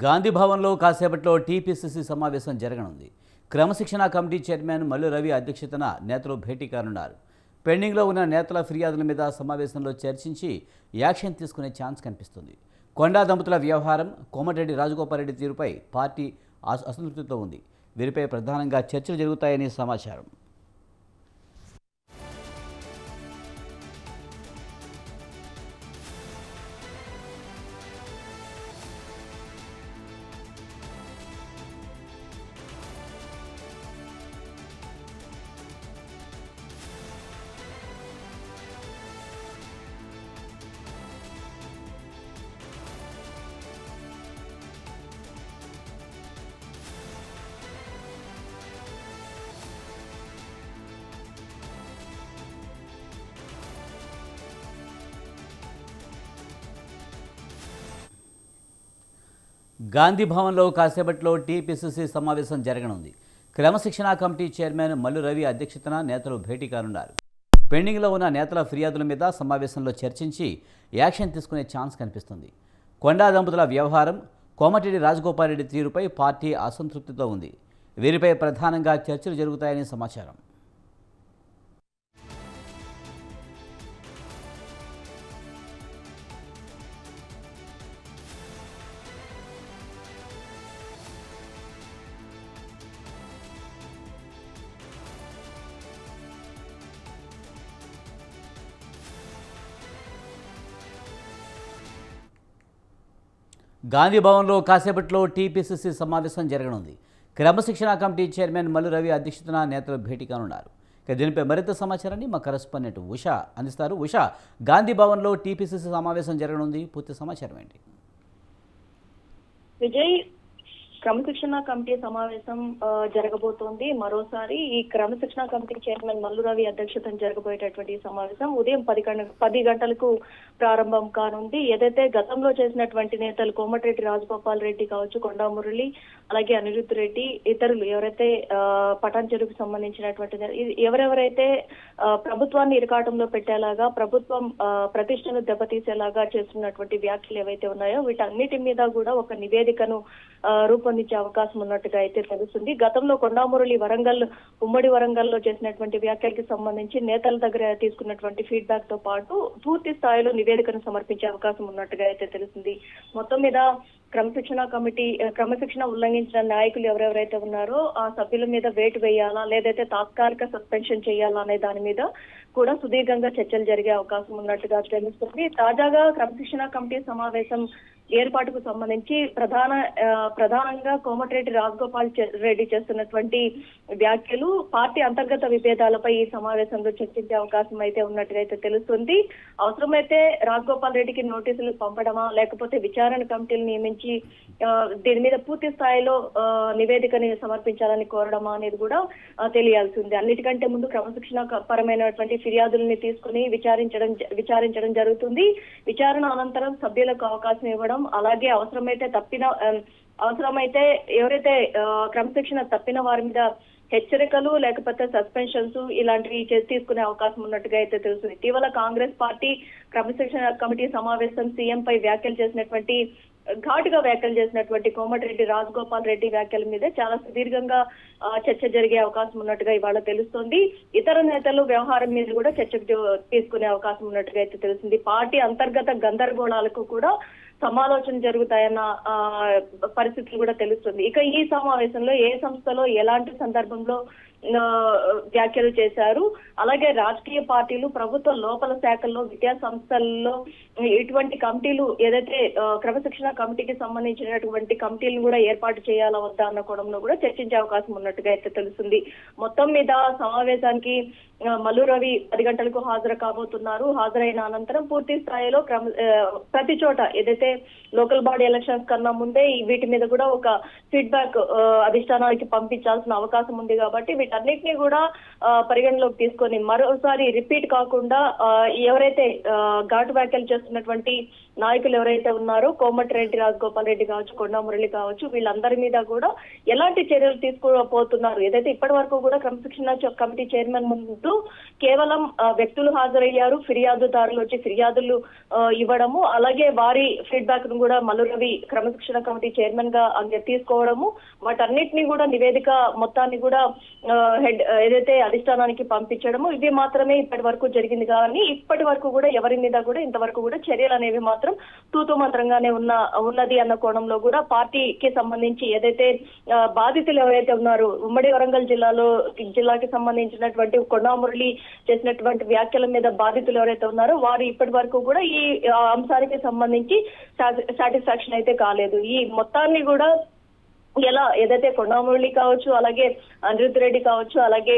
గాంధీ భవన్లో కాసేపట్లో టీపీసీసీ సమావేశం జరగనుంది. క్రమశిక్షణ కమిటీ చైర్మన్ మల్లు రవి అధ్యక్షతన నేతలు భేటీ కానున్నారు. పెండింగ్లో ఉన్న నేతల ఫిర్యాదుల మీద సమావేశంలో చర్చించి యాక్షన్ తీసుకునే ఛాన్స్ కనిపిస్తుంది. కొండా దంపతుల వ్యవహారం, కోమటిరెడ్డి రాజగోపాల్ తీరుపై పార్టీ అసంతృప్తితో ఉంది. వీరిపై ప్రధానంగా చర్చలు జరుగుతాయని సమాచారం. గాంధీ భవన్లో కాసేపట్లో టీపీసీసీ సమావేశం జరగనుంది. క్రమశిక్షణ కమిటీ చైర్మన్ మల్లు రవి అధ్యక్షతన నేతలు భేటీ కానున్నారు. పెండింగ్లో ఉన్న నేతల ఫిర్యాదుల మీద సమావేశంలో చర్చించి యాక్షన్ తీసుకునే ఛాన్స్ కనిపిస్తుంది. కొండా దంపతుల వ్యవహారం, కోమటిరెడ్డి రాజగోపాల్ తీరుపై పార్టీ అసంతృప్తితో ఉంది. వీరిపై ప్రధానంగా చర్చలు జరుగుతాయని సమాచారం. గాంధీ భవన్లో కాసేపట్లో టీపీసీసీ సమావేశం జరగనుంది. క్రమశిక్షణ కమిటీ చైర్మన్ మల్లు రవి అధ్యక్షతన నేతలు భేటీ కానున్నారు. దీనిపై మరింత సమాచారాన్ని మా కరెస్పాండెంట్ ఉషా అందిస్తారు. ఉషా, గాంధీ భవన్లో టీపీసీసీ సమావేశం జరగనుంది, పూర్తి సమాచారం ఏంటి? విజయ్, క్రమశిక్షణ కమిటీ సమావేశం జరగబోతోంది. మరోసారి ఈ క్రమశిక్షణ కమిటీ చైర్మన్ మల్లు రవి అధ్యక్షతన జరగబోయేటటువంటి సమావేశం ఉదయం 10 గంటలకు ప్రారంభం కానుంది. ఏదైతే గతంలో చేసినటువంటి నేతలు కోమటిరెడ్డి రాజగోపాల్ రెడ్డి కావచ్చు, కొండా మురళి, అలాగే అనిరుద్ధ్ రెడ్డి, ఇతరులు ఎవరైతే పటాన్ చెరువుకు సంబంధించినటువంటి ఎవరెవరైతే ప్రభుత్వాన్ని ఇరకాటంలో పెట్టేలాగా, ప్రభుత్వం ప్రతిష్టను దెబ్బతీసేలాగా చేస్తున్నటువంటి వ్యాఖ్యలు ఏవైతే ఉన్నాయో వీటన్నిటి మీద కూడా ఒక నివేదికను రూపొందించే అవకాశం ఉన్నట్టుగా అయితే తెలుస్తుంది. గతంలో కొండా మురళి ఉమ్మడి వరంగల్లో చేసినటువంటి వ్యాఖ్యలకి సంబంధించి నేతల దగ్గర తీసుకున్నటువంటి ఫీడ్బ్యాక్ తో పాటు పూర్తి స్థాయిలో నివేదికను సమర్పించే అవకాశం ఉన్నట్టుగా అయితే తెలుస్తుంది. మొత్తం మీద క్రమశిక్షణ ఉల్లంఘించిన నాయకులు ఎవరెవరైతే ఉన్నారో ఆ సభ్యుల మీద వేటు వేయాలా, లేదైతే తాత్కాలిక సస్పెన్షన్ చేయాలా అనే దాని మీద కూడా సుదీర్ఘంగా చర్చలు జరిగే అవకాశం ఉన్నట్టుగా తెలుస్తుంది. తాజాగా క్రమశిక్షణ కమిటీ సమావేశం ఏర్పాటుకు సంబంధించి ప్రధానంగా కోమటిరెడ్డి రాజగోపాల్ రెడ్డి చేస్తున్నటువంటి వ్యాఖ్యలు, పార్టీ అంతర్గత విభేదాలపై ఈ సమావేశంలో చర్చించే అవకాశం అయితే ఉన్నట్టుగా అయితే తెలుస్తుంది. అవసరమైతే రాజగోపాల్ రెడ్డికి నోటీసులు పంపడమా, లేకపోతే విచారణ కమిటీలు నియమించి దీని మీద పూర్తి స్థాయిలో నివేదికని సమర్పించాలని కోరడమా అనేది కూడా తెలియాల్సి ఉంది. అన్నిటికంటే ముందు క్రమశిక్షణ పరమైనటువంటి ఫిర్యాదుల్ని తీసుకుని విచారించడం జరుగుతుంది. విచారణ అనంతరం సభ్యులకు అవకాశం ఇవ్వడం, అలాగే అవసరమైతే ఎవరైతే క్రమశిక్షణ తప్పిన వారి మీద హెచ్చరికలు లేకపోతే సస్పెన్షన్స్ ఇలాంటివి తీసుకునే అవకాశం ఉన్నట్టుగా అయితే తెలుస్తుంది. ఇటీవల కాంగ్రెస్ పార్టీ క్రమశిక్షణ కమిటీ సమావేశం సీఎం పై ఘాటుగా వ్యాఖ్యలు చేసినటువంటి కోమటిరెడ్డి రాజగోపాల్ రెడ్డి వ్యాఖ్యల మీద చాలా సుదీర్ఘంగా చర్చ జరిగే అవకాశం ఉన్నట్టుగా ఇవాళ తెలుస్తోంది. ఇతర నేతలు వ్యవహారం మీద కూడా చర్చకు తీసుకునే అవకాశం ఉన్నట్టుగా అయితే తెలుస్తుంది. పార్టీ అంతర్గత గందరగోళాలకు కూడా సమాలోచన జరుగుతాయన్న పరిస్థితులు కూడా తెలుస్తుంది. ఇక ఈ సమావేశంలో ఏ సంస్థలో ఎలాంటి సందర్భంలో వ్యాఖ్యలు చేశారు, అలాగే రాజకీయ పార్టీలు, ప్రభుత్వ లోపల శాఖల్లో, విద్యా సంస్థల్లో ఇటువంటి కమిటీలు ఏదైతే క్రమశిక్షణ కమిటీకి సంబంధించినటువంటి కమిటీలను కూడా ఏర్పాటు చేయాలా వద్దా అన్న కోణంలో కూడా చర్చించే అవకాశం ఉన్నట్టుగా అయితే తెలుస్తుంది. మొత్తం మీద సమావేశానికి మల్లు రవి 10 గంటలకు హాజరు కాబోతున్నారు. హాజరైన అనంతరం పూర్తి స్థాయిలో ప్రతి చోట ఏదైతే లోకల్ బాడీ ఎలక్షన్స్ కన్నా ముందే వీటి మీద కూడా ఒక ఫీడ్బ్యాక్ అధిష్టానానికి పంపించాల్సిన అవకాశం ఉంది. కాబట్టి వీటన్నిటిని కూడా పరిగణలోకి తీసుకొని మరోసారి రిపీట్ కాకుండా ఎవరైతే ఘాటు వ్యాఖ్యలు చేస్తున్నటువంటి నాయకులు ఎవరైతే ఉన్నారో కోమటిరెడ్డి రాజగోపాల్ రెడ్డి కావచ్చు, కొండా మురళి కావచ్చు, వీళ్ళందరి మీద కూడా ఎలాంటి చర్యలు తీసుకోబోతున్నారు? ఏదైతే ఇప్పటి వరకు కూడా క్రమశిక్షణ కమిటీ చైర్మన్ ముందు కేవలం వ్యక్తులు హాజరయ్యారు, ఫిర్యాదుదారులు వచ్చి ఫిర్యాదులు ఇవ్వడము, అలాగే వారి ఫీడ్బ్యాక్ ను కూడా మల్లు రవి క్రమశిక్షణ కమిటీ చైర్మన్ గా తీసుకోవడము, వాటన్నిటిని కూడా నివేదిక మొత్తాన్ని కూడా హెడ్ ఏదైతే అధిష్టానానికి పంపించడము, ఇవి మాత్రమే ఇప్పటి వరకు జరిగింది. కానీ ఇప్పటి వరకు కూడా ఎవరి మీద కూడా ఇంతవరకు కూడా చర్యలు అనేవి మాత్రం తూతూ మంత్రంగానే ఉన్నది అన్న కోణంలో కూడా పార్టీకి సంబంధించి ఏదైతే బాధితులు ఎవరైతే ఉన్నారో ఉమ్మడి వరంగల్ జిల్లాకి సంబంధించినటువంటి కొండా మురళి చేసినటువంటి వ్యాఖ్యల మీద బాధితులు ఎవరైతే ఉన్నారో వారు ఇప్పటి వరకు కూడా ఈ అంశానికి సంబంధించి సాటిస్ఫాక్షన్ అయితే కాలేదు. ఈ మొత్తాన్ని కూడా ఎలా ఏదైతే కొండా మురళి కావచ్చు, అలాగే అనిరుద్ధ్ రెడ్డి కావచ్చు, అలాగే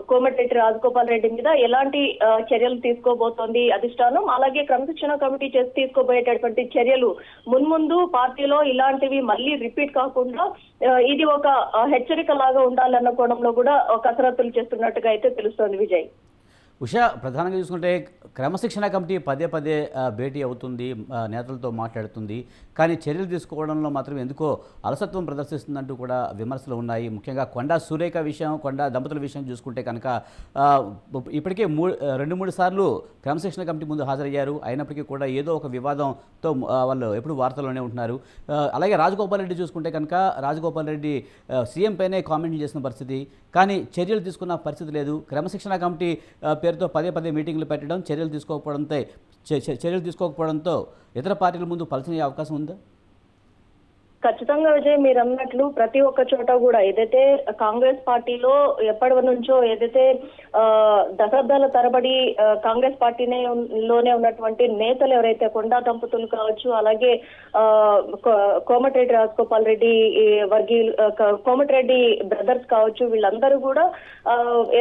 కోమటిరెడ్డి రాజగోపాల్ రెడ్డి మీద ఎలాంటి చర్యలు తీసుకోబోతోంది అధిష్టానం, అలాగే క్రమశిక్షణ కమిటీ తీసుకోబోయేటటువంటి చర్యలు మున్ముందు పార్టీలో ఇలాంటివి మళ్ళీ రిపీట్ కాకుండా ఇది ఒక హెచ్చరిక లాగా ఉండాలన్న కోణంలో కూడా కసరత్తులు చేస్తున్నట్టుగా అయితే తెలుస్తోంది. విజయ్, ఉషా, ప్రధానంగా చూసుకుంటే క్రమశిక్షణ కమిటీ పదే పదే భేటీ అవుతుంది, నేతలతో మాట్లాడుతుంది, కానీ చర్యలు తీసుకోవడంలో మాత్రం ఎందుకో అలసత్వం ప్రదర్శిస్తుందంటూ కూడా విమర్శలు ఉన్నాయి. ముఖ్యంగా కొండా సురేఖ విషయం, కొండా దంపతుల విషయం చూసుకుంటే కనుక ఇప్పటికే 2-3 సార్లు క్రమశిక్షణ కమిటీ ముందు హాజరయ్యారు. అయినప్పటికీ కూడా ఏదో ఒక వివాదంతో వాళ్ళు ఎప్పుడు వార్తల్లోనే ఉంటున్నారు. అలాగే రాజగోపాల్ రెడ్డి చూసుకుంటే కనుక రాజగోపాల్ రెడ్డి సీఎం పైనే కామెంట్లు చేసిన పరిస్థితి, కానీ చర్యలు తీసుకున్న పరిస్థితి లేదు. క్రమశిక్షణ కమిటీ పేరుతో పదే పదే మీటింగ్లు పెట్టడం, చర్యలు తీసుకోకపోవడంతో ఇతర పార్టీల ముందు పలచనే అవకాశం ఉందా? ఖచ్చితంగా విజయ్, మీరు అన్నట్లు ప్రతి ఒక్క చోట కూడా ఏదైతే కాంగ్రెస్ పార్టీలో ఎప్పటి నుంచో ఏదైతే దశాబ్దాల తరబడి కాంగ్రెస్ లోనే ఉన్నటువంటి నేతలు ఎవరైతే కొండా దంపతులు కావచ్చు, అలాగే కోమటిరెడ్డి రాజగోపాల్ రెడ్డి కోమటిరెడ్డి బ్రదర్స్ కావచ్చు, వీళ్ళందరూ కూడా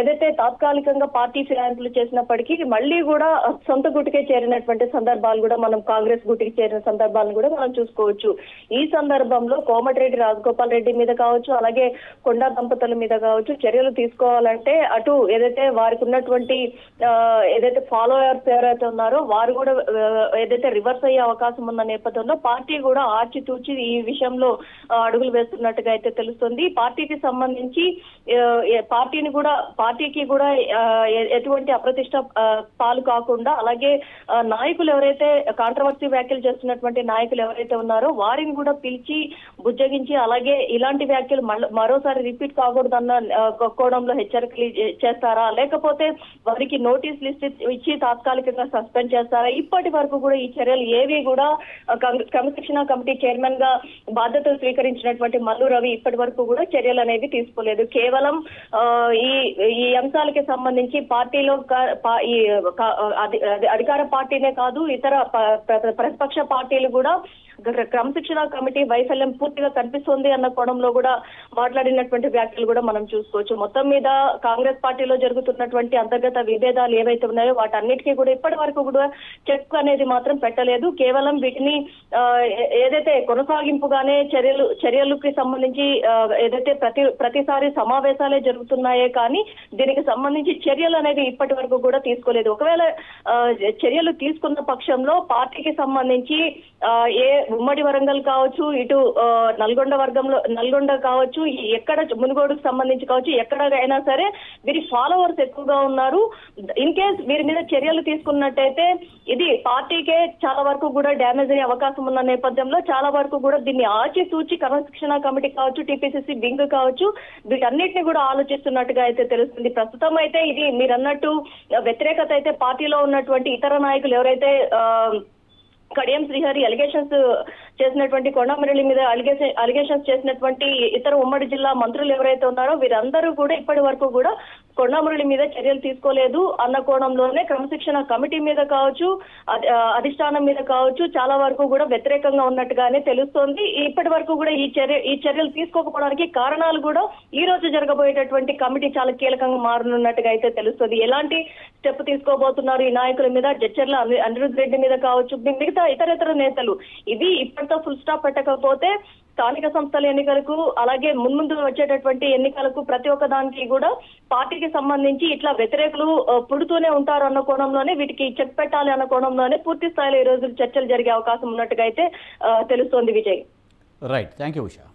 ఏదైతే తాత్కాలికంగా పార్టీ ఫిరాయింపులు చేసినప్పటికీ మళ్ళీ కూడా సొంత గుటికే చేరినటువంటి సందర్భాలు కూడా మనం కాంగ్రెస్ గుటికి చేరిన సందర్భాలను కూడా మనం చూసుకోవచ్చు. ఈ సందర్భంలో కోమటిరెడ్డి రాజగోపాల్ రెడ్డి మీద కావచ్చు, అలాగే కొండా దంపతుల మీద కావచ్చు చర్యలు తీసుకోవాలంటే అటు ఏదైతే వారికి ఉన్నటువంటి ఏదైతే ఫాలోవర్స్ ఎవరైతే ఉన్నారో వారు కూడా ఏదైతే రివర్స్ అయ్యే అవకాశం ఉన్న నేపథ్యంలో పార్టీ కూడా ఆచితూచి ఈ విషయంలో అడుగులు వేస్తున్నట్టుగా అయితే తెలుస్తుంది. పార్టీకి సంబంధించి పార్టీకి కూడా ఎటువంటి అప్రతిష్ట పాలు కాకుండా, అలాగే నాయకులు ఎవరైతే కాంట్రవర్సీ వ్యాఖ్యలు చేస్తున్నటువంటి నాయకులు ఎవరైతే ఉన్నారో వారిని కూడా పిలిచి బుజ్జగించి, అలాగే ఇలాంటి వ్యాఖ్యలు మరోసారి రిపీట్ కాకూడదన్న కోణంలో హెచ్చరికలు చేస్తారా, లేకపోతే వారికి నోటీస్ లిస్ట్ ఇచ్చి తాత్కాలికంగా సస్పెండ్ చేస్తారా? ఇప్పటి వరకు కూడా ఈ చర్యలు ఏవి కూడా క్రమశిక్షణ కమిటీ చైర్మన్ గా బాధ్యతలు స్వీకరించినటువంటి మల్లు రవి ఇప్పటి వరకు కూడా చర్యలు అనేవి తీసుకోలేదు. కేవలం ఈ అంశాలకి సంబంధించి పార్టీలో అధికార పార్టీనే కాదు, ఇతర ప్రతిపక్ష పార్టీలు కూడా క్రమశిక్షణ కమిటీ వైఫల్యం పూర్తిగా కనిపిస్తుంది అన్న కోణంలో కూడా మాట్లాడినటువంటి వ్యాఖ్యలు కూడా మనం చూసుకోవచ్చు. మొత్తం మీద కాంగ్రెస్ పార్టీలో జరుగుతున్నటువంటి అంతర్గత విభేదాలు ఏవైతే ఉన్నాయో వాటన్నిటికీ కూడా ఇప్పటి వరకు కూడా చెక్ అనేది మాత్రం పెట్టలేదు. కేవలం వీటిని ఏదైతే కొనసాగింపుగానే చర్యలకి సంబంధించి ఏదైతే ప్రతిసారి సమావేశాలే జరుగుతున్నాయే కానీ దీనికి సంబంధించి చర్యలు అనేవి ఇప్పటి వరకు కూడా తీసుకోలేదు. ఒకవేళ చర్యలు తీసుకున్న పక్షంలో పార్టీకి సంబంధించి ఉమ్మడి వరంగల్ కావచ్చు, ఇటు నల్గొండ కావచ్చు, ఎక్కడ మునుగోడుకు సంబంధించి కావచ్చు, ఎక్కడైనా సరే వీరి ఫాలోవర్స్ ఎక్కువగా ఉన్నారు. ఇన్ కేస్ వీరి మీద చర్యలు తీసుకున్నట్టయితే ఇది పార్టీకే చాలా వరకు కూడా డ్యామేజ్ అయ్యే అవకాశం ఉన్న నేపథ్యంలో చాలా వరకు కూడా దీన్ని ఆచితూచి క్రమశిక్షణ కమిటీ కావచ్చు, టీపీసీసీ వింగ్ కావచ్చు, వీటన్నిటిని కూడా ఆలోచిస్తున్నట్టుగా అయితే తెలుస్తుంది. ప్రస్తుతం అయితే ఇది మీరు అన్నట్టు వ్యతిరేకత అయితే పార్టీలో ఉన్నటువంటి ఇతర నాయకులు ఎవరైతే కడియం శ్రీహరి అలిగేషన్స్ చేసినటువంటి కొండా మురళి మీద అలిగేషన్స్ చేసినటువంటి ఇతర ఉమ్మడి జిల్లా మంత్రులు ఎవరైతే ఉన్నారో వీరందరూ కూడా ఇప్పటి వరకు కూడా కొండా మురళి మీద చర్యలు తీసుకోలేదు అన్న కోణంలోనే క్రమశిక్షణ కమిటీ మీద కావచ్చు, అధిష్టానం మీద కావచ్చు చాలా వరకు కూడా వ్యతిరేకంగా ఉన్నట్టుగానే తెలుస్తోంది. ఇప్పటి వరకు కూడా ఈ చర్యలు తీసుకోకపోవడానికి కారణాలు కూడా ఈ రోజు జరగబోయేటటువంటి కమిటీ చాలా కీలకంగా మారనున్నట్టుగా అయితే తెలుస్తుంది. ఎలాంటి స్టెప్ తీసుకోబోతున్నారు ఈ నాయకుల మీద, జడ్చర్ల అనిరుద్ధ్ రెడ్డి మీద కావచ్చు, మిగతా ఇతర నేతలు, ఇది ఇప్పటితో ఫుల్ స్టాప్ పెట్టకపోతే స్థానిక సంస్థల ఎన్నికలకు అలాగే మున్ముందు వచ్చేటటువంటి ఎన్నికలకు ప్రతి ఒక్క దానికి కూడా పార్టీకి సంబంధించి ఇట్లా వ్యతిరేకులు పుడుతూనే ఉంటారు అన్న కోణంలోనే వీటికి చెక్ పెట్టాలి అన్న కోణంలోనే పూర్తి స్థాయిలో ఈ రోజు చర్చలు జరిగే అవకాశం ఉన్నట్టుగా అయితే తెలుస్తోంది Vijay. Right, thank you Usha.